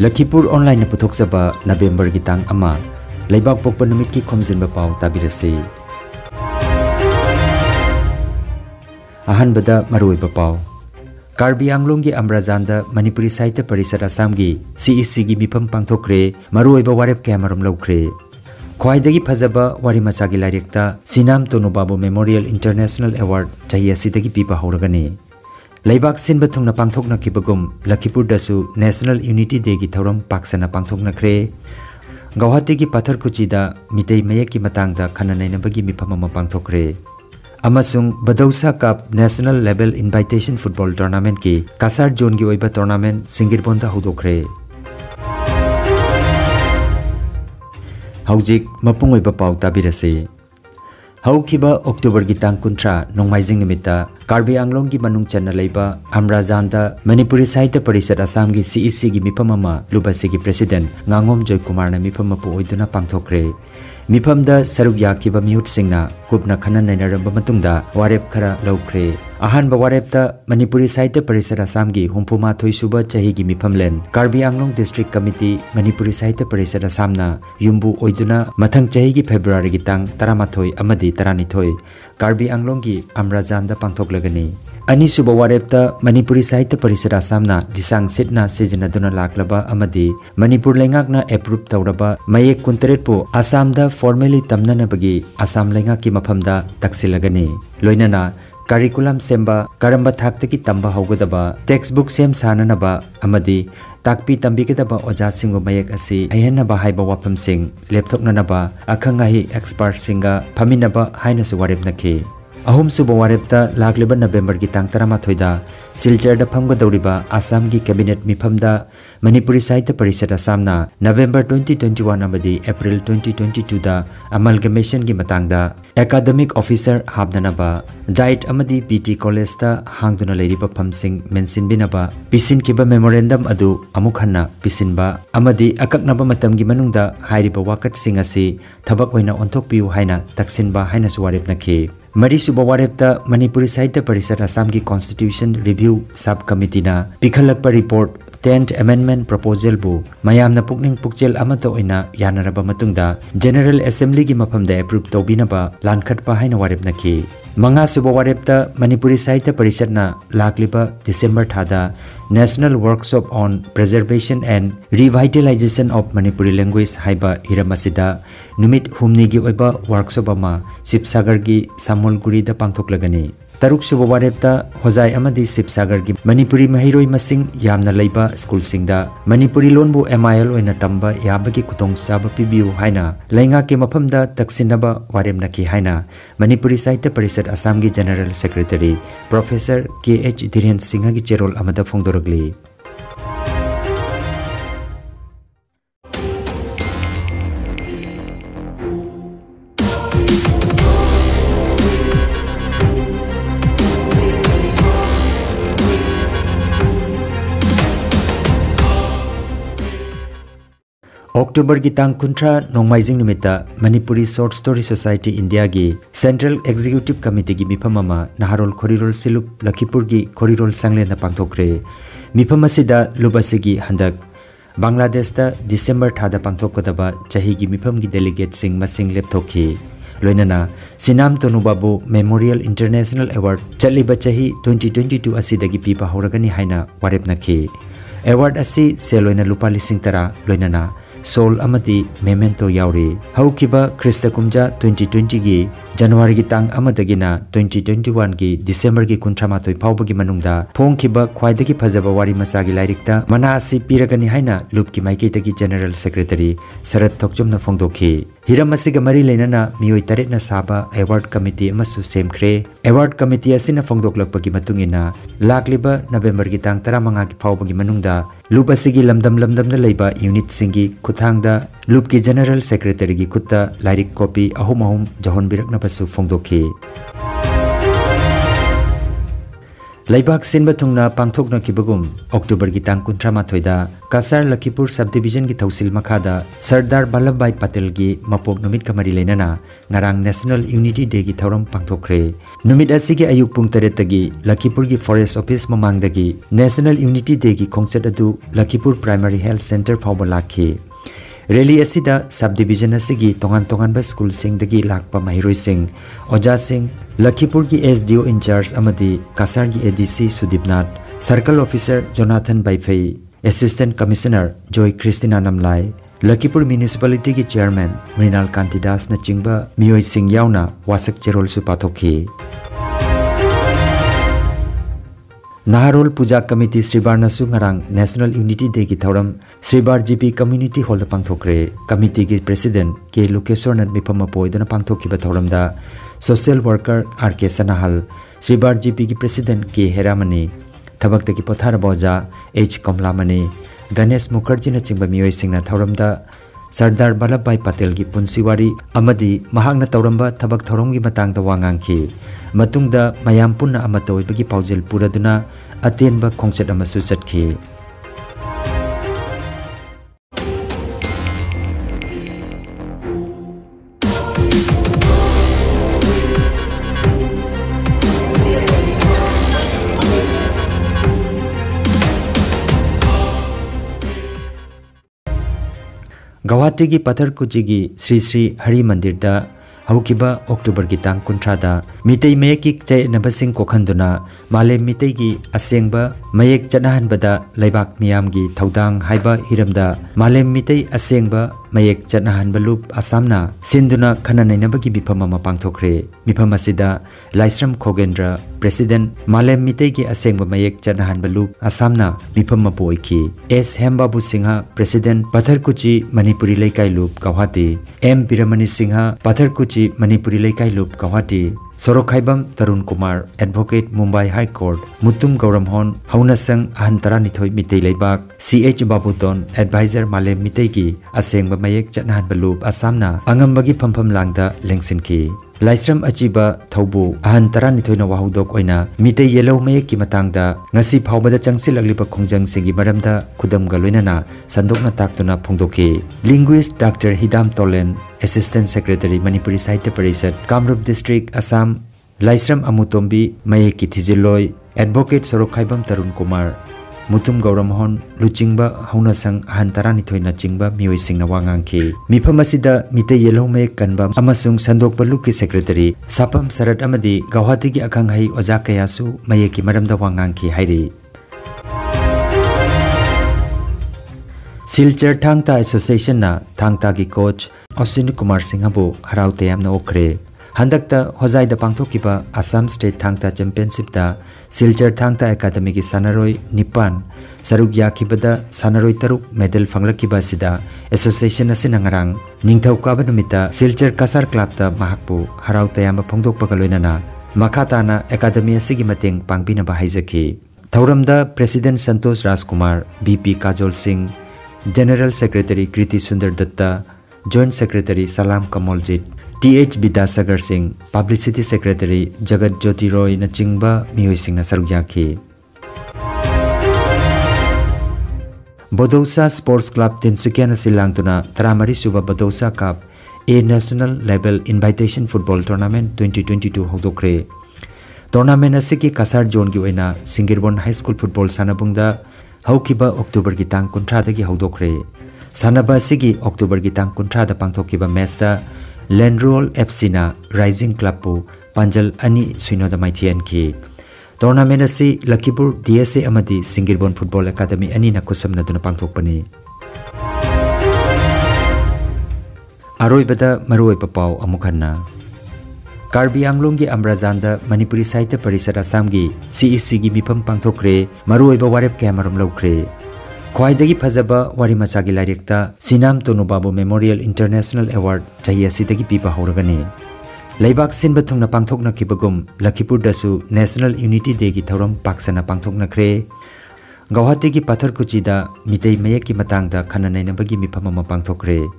Lakhipuronline puthokjaba November gi tang ama leibak pokpa numit ki Khomjinba Pao tabirasi. Ahanbada maruiba Pao. Karbi Anglong gi Amrazanda Manipuri Sahitya Parishad Assam gi CEC gi mifam pangthokre maruiba warep kamarom laukre. Khwaidagi phajaba wari masagi lairekta Sinam Tonubabu Memorial International Award chahi asidagi pipa horagani. Laibak sinba thungna pangthokna kibagum Lakhipur dasu National Unity Day gi thoram paksana pangthokna kre. Guwahati gi Pathar Kuchi da mitei mayek ki matangda khananaina bagi mifam ama pangthokre. Amasung Badausa Cup National Level Invitation Football Tournament ki Kasar Zone gi oiba tournament Singirbonda hodokre. Haujik mapung oiba pau tabirase. Haukiba October gi tang kuntra nongmaijing nimita Karbi Anglong gi manung channa leiba Amrazanda Manipuri Sahitya Parishad Assam gi CEC gi mifam ama lubasi gi President Ngangom Joy Kumar na mifam apu oiduna pangthokre. Mifamda saruk yakiba mihut singna kupna khanan nainaramba matungda warep khara laukre. Ahanba warepta Manipuri Sahitya Parishad Assam gi humpuma thoi suba chahi gi mifamlen Karbi Anglong District Committee Manipuri Sahitya Parishad Assam na yumbu oiduna mathang chahi gi February gi tang 13 amadi 12 Karbi Anglong gi Amrazanda pangthoklagani. Ani suba warepta Manipuri Sahitya Parishad Assam na disang sitna sijinaduna laklaba amadi Manipur lengakna approve tawraba mayek kuntaret pu Assamda formally tamnana bagi Assam lengak ki mafamda taksilagani. Loinana curriculum semba karamba thaktaki tamba haugadaba textbook sem sananaba amadi takpi tambigedaba oja singbo mayek asi ahenaba haiba wapam sing laptopnanaba akhangahi expert singa phaminaba hainasu warep nakhe. Ahum suba warepta lagliba November gi tang 13 da Silchar da phamga dawriba Assam gi cabinet mifamda Manipuri Sahitya Parishad Assam na November 2021 amadi April 2022 da amalgamation gi matangda academic officer habdanaba diet amadi PT college ta hangduna leiriba phamsing mention binaba pisin kiba memorandum adu amukhanna pisinba amadi akaknaba matam gi manungda hairiba wakat sing asi thabak oina onthokpiu haina taksinba haina suwarep nakhe. Mari suba warepta Manipuri Sahitya Parishad Assam ki Constitution Review Subcommittee na pikhalakpa report 10th Amendment Proposal bu mayamna pukning pukchel amata oina yanaraba matungda General Assembly gi mafamda approve tawbinaba lankhatpa haina warep nakhi. Manga suba warepta Manipuri Sahitya Parishad na lakliba December thada National Workshop on Preservation and Revitalization of Manipuri Language haiba hiramasida numit humni gi oiba workshop ama Sipsagar gi Samolguri da pangthoklagani. Taruk suba warepta hojai amadi Sipsagar gi Manipuri mahiroi masing yamna leiba school singda Manipuri lonbu MIL oina tamba yabagi kutong saba pibiu haina lainga ke mafamda taksinaba warem nakhi haina Manipuri Sahitya Parishad Assam gi General Secretary Professor KH Dhiren Singha gi cherol amada phongdoragli. October gi tang kuntra nongmaijing nimita Manipuri Short Story Society India gi Central Executive Committee gi mifam ama Naharol Khorirol Silup Lakhipur gi Khorirol Sanglen na pangthokre. Mifam asida lubasi gi handak Bangladesh da December thada pangthokkodaba chahi gi mifam gi delegate sing masing lepthokhi. Loinana Sinam Tonubabu Memorial International Award chaliba chahi 2022 asidagi pipa horagani haina warep nakhi. Award asi seloina lupa lising tara loinana Sol amati memento yauri. Haukiba Krista Kumja 2020 gi January gi tang amadagina 2021 gi December gi kuntramatoi phawbagi manungda phongkiba khwaidagi phajaba wari masagi lairikta mana asi piragani haina lupki maikeitagi General Secretary Sarat Thokjomna phongdokhi. Hiram asiga mari leinana mioi taret na saba award committee amasu semkhre. Award committee asina phongdoklakpagi matungina lakliba November gi tang 15 gi phawbagi manungda lup asigi lamdam na leiba unit singi kuthangda lupki General Secretary gi kutta lairik copy ahum jahon birakna pasu phongdokhi. Laibak Sinba Thungna Pangthokna Kibagum October ki tang 13 da Kasar Lakhipur Subdivision ki Thausil Makhada Sardar Vallabhbhai Patel gi mapok numit kamari lenana ngarang National Unity Day ki thauram pangthokre. Numit asigi ayuk pung 3 tagi Lakhipur gi Forest Office mamangdagi National Unity Day ki khongchat adu Lakhipur Primary Health Center fawba lakhi. Rally asida subdivision asigi tongan ba school sing dagi lakpa mahiroi sing Oja Singh Lakhipur ki SDO in charge amadi Kasar ki ADC Sudipnath Circle Officer Jonathan Baifei Assistant Commissioner Joy Christina Namlai Lakhipur Municipality ki Chairman Mrinal Kantidas na chingba Mioi Singh yauna wasak cherol su pathokhi. Naharol Puja Committee Sribar nasu ngarang National Unity Day ki thauram Sribar GP Community Hall da pangthokre. Committee ki President K. Lukeswar na mipama poidana pangthokhiba thauram da Social Worker R.K. Sanahal Sribar GP ki President K. Heramani Thabak ki Pothara Boja H. Komlamani Ganesh Mukherjee na chingba mioi sing na thauram da Sardar Vallabhbhai Patel ki punsiwari amadi mahakna tauramba thabak thauram gi matang da wangangki matungda mayam punna amata oibagi paujel puraduna atenba khongchat amasu chatki. Guwahati ki Patharkuchi ki Sri Sri Hari Mandir da haukiba October ki tang 13 da mitei mayek ki chai nabasing kokhanduna malem mitei ki asengba mayek chanahan bada laibak miyam gi thaudang haiba hiramda malem mitei asengba mayek chanahan balup asamna sinduna khananai nabagi bifama mapangthokre. Mifama sida Laisram Khogendra President malem mitei ki asengba mayek chanahan balup asamna bifama poiki. S Hembabu Singha President Patharkuchi Manipuri Laikai Loop Guwahati M Biramani Singha Patharkuchi Manipuri Laikai Loop Guwahati Sorokhaibam Tarun Kumar Advocate Mumbai High Court Mutum Gauramhon Haunasang Ahantara Nithoi Mitei Laibak CH Babuton Advisor Malem Mitei ki asengba mayek chatnahan balup asamna angambagi phampham langda lengsinki. Laisram Achiba Thaubu Ahantara Nithoi na wahudok oina mitei yellow mayek ki matangda ngasi phawbada changsilagliba khongjang singi maramda khudamga loinana sandokna taktuna phongdoki. Linguist Dr. Hidam Tolen Assistant Secretary Manipuri Sahitya Parishad Kamrup District Assam Laisram Amutombi mayek ki thiziloi Advocate Sorokhaibam Tarun Kumar Mutum Gauramhon Luchingba Haunasang Ahantara Nithoi na chingba mioi singna wangangki. Mifam asida mitei yellow mayek kanba amasung sandok balu ki Secretary Sapam Sarat amadi Guwahati ki akhanghai oja kayasu mayek ki maramda wangangki hairi. Silchar Thangta Association na Thangta ki coach Ashwini Kumar Singh bu harau tayamna okre. Handakta hozai da pangthokiba Assam State Thangta Championship da Silchar Thangta Academy ki sanaroi Nipan saruk yakibada sanaroi taruk medal fanglakiba sida association asina ngarang ningthauka numita Silchar Kasar Club da mahakpu harau tayamba phongdokpaga loinana makhatana academy asigi mateng pangbina ba haijaki. Thauramda President Santosh Rajkumar BP Kajol Singh General Secretary Kriti Sundar Datta Joint Secretary Salam Kamoljit TH Bidasagar Singh Publicity Secretary Jagat Jyoti Roy na chingba mioi sing na sarugyaki. Bodousa Sports Club Tinsukia na silangtuna 13 suba Bodousa Cup A National Level Invitation Football Tournament 2022 hogdokre. Tournament asiki Kasar Zone gi oina Singirbon High School Football sanabungda haukiba October gi tang 13 dagi hogdokre. Sanaba asigi October gi tang 13 da pangthokiba match da Landroll FC na Rising Club pu Panjal ani suino da maithian ki. Tournament asi Lakhipur DSA amadi Singirbon Football Academy ani na kusamna duna pangthokpani. Aroibada maroi papau amukhanna. Karbi Anglong gi Amrazanda Manipuri Sahitya Parishad Assam gi CEC gi mifam pangthokre maroiba warep kamaram lokre. Khwaidagi phajaba wari machagi lairekta Sinam Tonubabu Memorial International Award chahi asidagi piba horagani. Laibak sinba thungna pangthokna kibagum Lakhipur dasu National Unity Day gi thauram paksana pangthokna kre. Guwahati gi Patharkuchi da mitei mayek ki matangda khananai nabagi mifam ama pangthokre.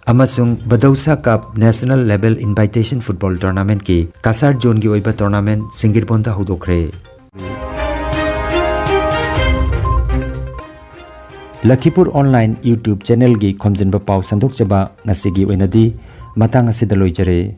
Amasung Bodousa Cup National Level Invitation Football Tournament ki Kasar Zone gi oiba tournament Singirbon da hudokre. Lakhipur Online YouTube channel gi Khomjinba Pao sandok jaba ngasigi oinadi matang asida loijare.